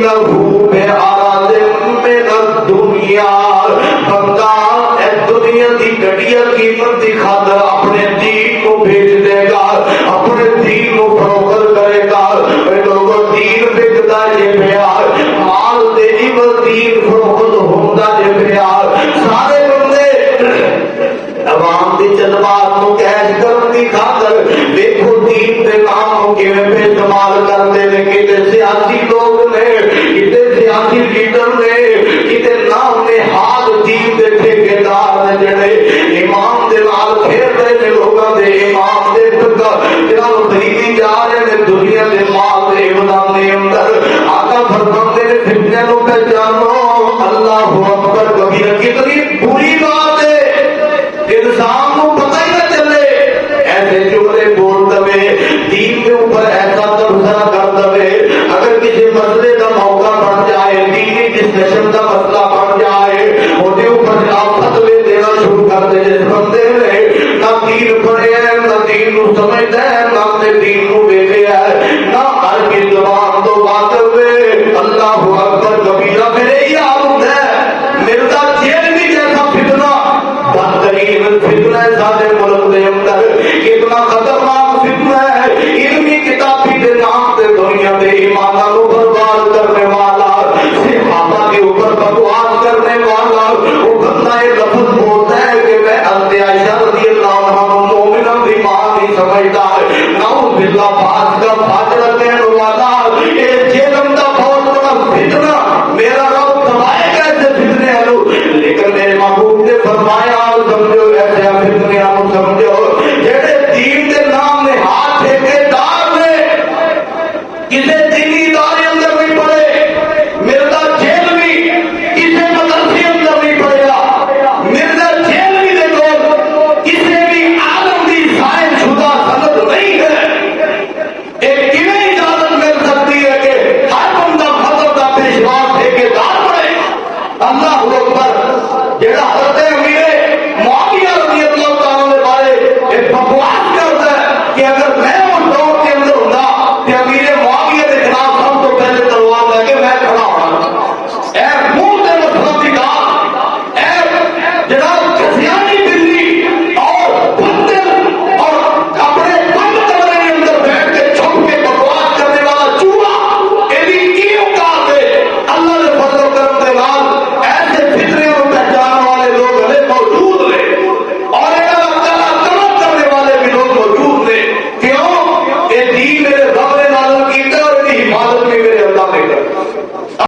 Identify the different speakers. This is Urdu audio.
Speaker 1: لہو میں آرادم من الدنیا بندہ اے دنیا دی گھٹیا قیمت دی خاطر اپنے دین کو بھیج دے گا، اپنے دین کو فروخت کرے گا۔ اے لوگوں دین بکدا جے پیا، مال دے عوض دین فروخت ہوندا جے پیا۔ سارے بندے عوام دی جذبات کو کیش کرن دی خاطر دیکھو دین دے نام کو کیویں بے استعمال کرتے نے۔ کتے سیاسی لوگ نے، کتے سیاسی لیڈر نے، کتے نام نے ہاتھ دین دے ٹھیکیدار نے جڑے امام دے نال کھیل رہے نے، لوگاں دے امام دے جناب خریدی جا رہے نے دنیا دے مال دے امام دے اندر۔ آقا فرماتے نے فتنے نو پہچانو، اللہ اکبر کبیرہ۔ کتنی بری بات ہے، انسان کو پتہ ہی نہ چلے، ایسے جملے بول دے، دین کے اوپر ایسا تبصرہ کر دے۔ اگر کسی مسئلے کا موقع بن جائے، دینی ڈسکشن کا مسئلہ بن جائے، وہ اوپر آپ فتوے دینا شروع کر دے۔ جس بندے نے نہ دین پڑھے ہے، نہ دین کو سمجھتا ہے، نہ اپنے دین کو دیکھا ہے، نہ ہر کی زبان تو واقف ہے۔ اللہ اکبر کبیرہ۔ میرے یہ عادت ہے، مرزا چیلوی جیسا فتنہ بدترین فتنہ ہے سارے ملک دے اندر۔ اتنا خطرناک فتنہ ہے، علمی کتابی کے نام سے دنیا دے ایمانہ کو برباد کرنے والا، صحابہ کے اوپر بکواس کرنے والا۔ وہ بندہ یہ لفظ بولتا ہے کہ میں حضرت عائشہ رضی اللہ عنہ مومنہ کی ماں نہیں سمجھتا ہے، نعوذ باللہ فاس کا فاجر کہنے والا۔ یہ جہنم کا بہت بڑا فتنہ، میرا رب تباہے کیسے فتنے ہیں۔ لیکن میرے محبوب نے فرمایا سمجھو ایسے فتنے آپ سمجھو جیسے دین کے نام نے ہاتھ ٹھیکے دار نے کسی